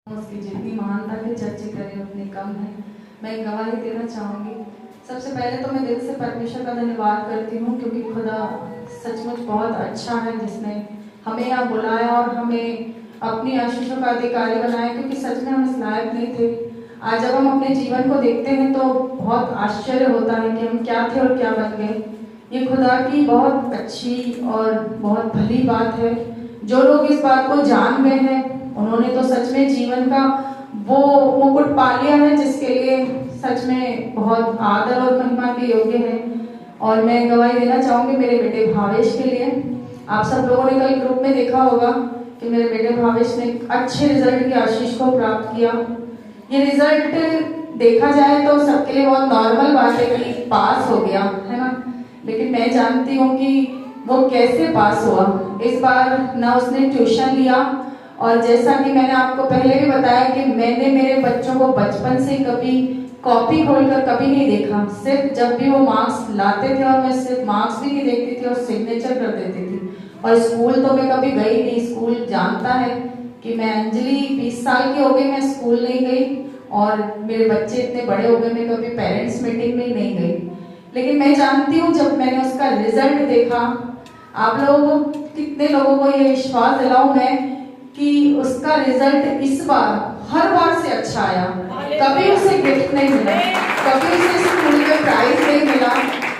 उसकी जितनी महानता के चर्चे करें उतने कम है। मैं गवाही देना चाहूँगी। सबसे पहले तो मैं दिल से परमेश्वर का धन्यवाद करती हूँ, क्योंकि खुदा सचमुच बहुत अच्छा है, जिसने हमें यहाँ बुलाया और हमें अपनी आशीषों का अधिकारी बनाया, क्योंकि सच में हम इस लायक नहीं थे। आज जब हम अपने जीवन को देखते हैं तो बहुत आश्चर्य होता है कि हम क्या थे और क्या बन गए। ये खुदा की बहुत अच्छी और बहुत भली बात है। जो लोग इस बात को जान गए हैं उन्होंने तो सच में जीवन का वो मुकुट पा लिया है, जिसके लिए सच में बहुत आदर और महिमा के योग्य है। और मैं गवाही देना चाहूँगी मेरे बेटे भावेश के लिए। आप सब लोगों ने कल ग्रुप में देखा होगा कि मेरे बेटे भावेश ने अच्छे रिजल्ट की आशीष को प्राप्त किया। ये रिजल्ट देखा जाए तो सबके लिए बहुत नॉर्मल बात है कि पास हो गया है ना, लेकिन मैं जानती हूँ कि वो कैसे पास हुआ। इस बार ना उसने ट्यूशन लिया, और जैसा कि मैंने आपको पहले भी बताया कि मैंने मेरे बच्चों को बचपन से कभी कॉपी खोलकर कभी नहीं देखा। सिर्फ जब भी वो मार्क्स लाते थे और मैं सिर्फ मार्क्स भी नहीं देखती थी और सिग्नेचर कर देती थी। और स्कूल तो मैं कभी गई नहीं। स्कूल जानता है कि मैं अंजलि 20 साल की हो गई, मैं स्कूल नहीं गई, और मेरे बच्चे इतने बड़े हो गए, मैं कभी पेरेंट्स मीटिंग में नहीं गई। लेकिन मैं जानती हूँ जब मैंने उसका रिजल्ट देखा, आप लोगों कितने लोगों को ये विश्वास दिलाऊं मैं कि उसका रिजल्ट इस बार हर बार से अच्छा आया। कभी उसे गिफ्ट नहीं मिला, कभी उसे स्कूल में प्राइज नहीं मिला।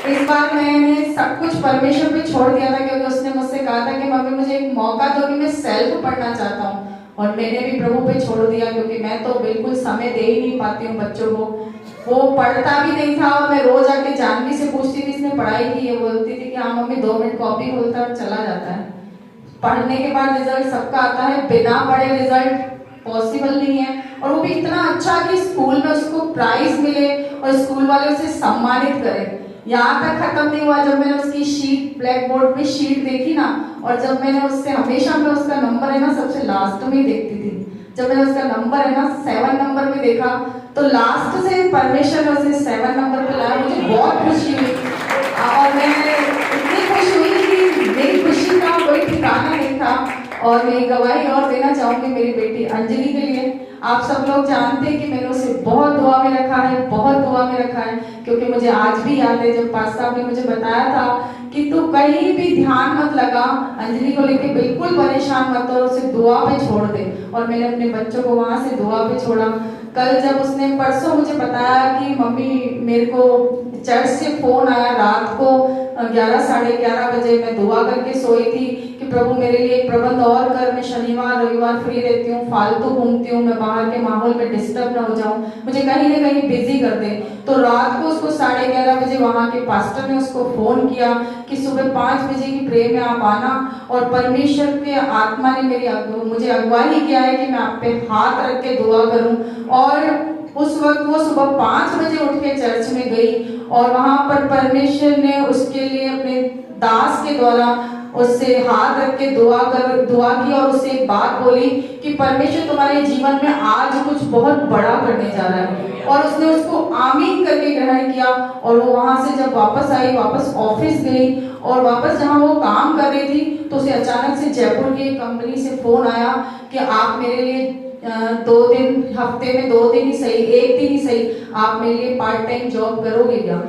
इस बार मैंने सब कुछ परमेश्वर पे छोड़ दिया था, क्योंकि उसने मुझसे कहा था कि मम्मी मुझे एक मौका दो कि मैं सेल्फ पढ़ना चाहता हूँ। और मैंने भी प्रभु पे छोड़ दिया, क्योंकि मैं तो बिल्कुल समय दे ही नहीं पाती हूँ बच्चों को। वो पढ़ता भी नहीं था और मैं रोज आके जानवी से पूछती थी इसने पढ़ाई की है, बोलती थी कि हाँ मम्मी 2 मिनट कॉपी खोलता और चला जाता है। पढ़ने के बाद रिजल्ट सबका आता है, बिना पढ़े रिजल्ट पॉसिबल नहीं है। और वो भी इतना अच्छा कि स्कूल में उसको प्राइज मिले और स्कूल वाले उसे सम्मानित करें। यहाँ तक खत्म नहीं हुआ, जब मैंने उसकी शीट ब्लैक बोर्ड पे शीट देखी ना, और जब मैंने उससे हमेशा मैं उसका नंबर है ना सबसे लास्ट में देखती थी, जब मैंने उसका नंबर है ना 7 नंबर में देखा तो लास्ट से परमेश्वर ने उसे 7 नंबर पे लाया। मुझे बहुत खुशी हुई, और मैं इतनी खुश हुई कि मेरी खुशी का कोई ठिकाना नहीं था। और मैं गवाही और देना चाहूंगी मेरी बेटी अंजलि के लिए। आप सब लोग जानते हैं कि मैंने उसे बहुत दुआ में रखा है, बहुत दुआ में रखा है, क्योंकि मुझे आज भी याद है जब पास्टर साहब ने मुझे बताया था कि तू कहीं भी ध्यान मत लगा, अंजलि को लेके बिल्कुल परेशान मत और उसे दुआ पे छोड़ दे। और मैंने अपने बच्चों को वहां से दुआ पे छोड़ा। कल जब उसने परसों मुझे बताया कि मम्मी मेरे को चर्च से फोन आया रात को 11 साढ़े 11 बजे, मैं दुआ करके सोई थी कि प्रभु मेरे लिए एक प्रबंध और कर, मैं शनिवार रविवार फ्री रहती हूँ, फालतू घूमती हूँ, मैं बाहर के माहौल में डिस्टर्ब ना हो जाऊँ, मुझे कहीं ना कहीं बिजी कर दे। तो रात को उसको 11:30 बजे वहाँ के पास्टर ने उसको फोन किया कि सुबह 5 बजे की प्रे में आप आना, और परमेश्वर के आत्मा ने मुझे अगुवाई किया है कि मैं आप पे हाथ रख के दुआ करूं। और उस वक्त वो सुबह 5 बजे उठ के चर्च में गई, और वहां पर परमेश्वर ने उसके लिए अपने दास के द्वारा उससे हाथ रख के दुआ की, और उससे एक बात बोली कि परमेश्वर तुम्हारे जीवन में आज कुछ बहुत बड़ा करने जा रहा है। और उसने उसको आमीन करके ग्रहण किया। और वो वहां से जब वापस आई, वापस ऑफिस गई, और वापस जहां वो काम कर रही थी तो उसे अचानक से जयपुर की एक कंपनी से फोन आया कि आप मेरे लिए 2 दिन, हफ्ते में 2 दिन ही सही, 1 दिन ही सही, आप मेरे लिए पार्ट टाइम जॉब करोगे क्या।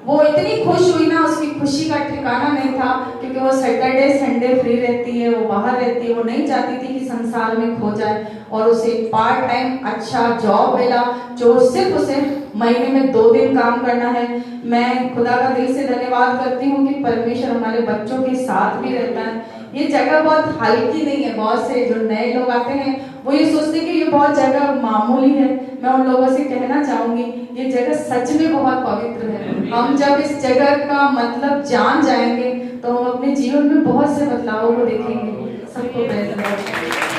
वो इतनी खुश हुई ना, उसकी खुशी का ठिकाना नहीं था, क्योंकि वो सैटरडे संडे फ्री रहती है, वो बाहर रहती है, वो नहीं चाहती थी कि संसार में खो जाए। और उसे पार्ट टाइम अच्छा जॉब मिला, जो सिर्फ उसे महीने में 2 दिन काम करना है। मैं खुदा का दिल से धन्यवाद करती हूँ कि परमेश्वर हमारे बच्चों के साथ भी रहता है। ये जगह बहुत हल्की नहीं है। बहुत से जो नए लोग आते हैं वो ये सोचते हैं कि ये बहुत जगह मामूली है। मैं उन लोगों से कहना चाहूंगी ये जगह सच में बहुत पवित्र है। हम जब इस जगह का मतलब जान जाएंगे तो हम अपने जीवन में बहुत से बदलावों को देखेंगे। सबको प्रेज़ द लॉर्ड।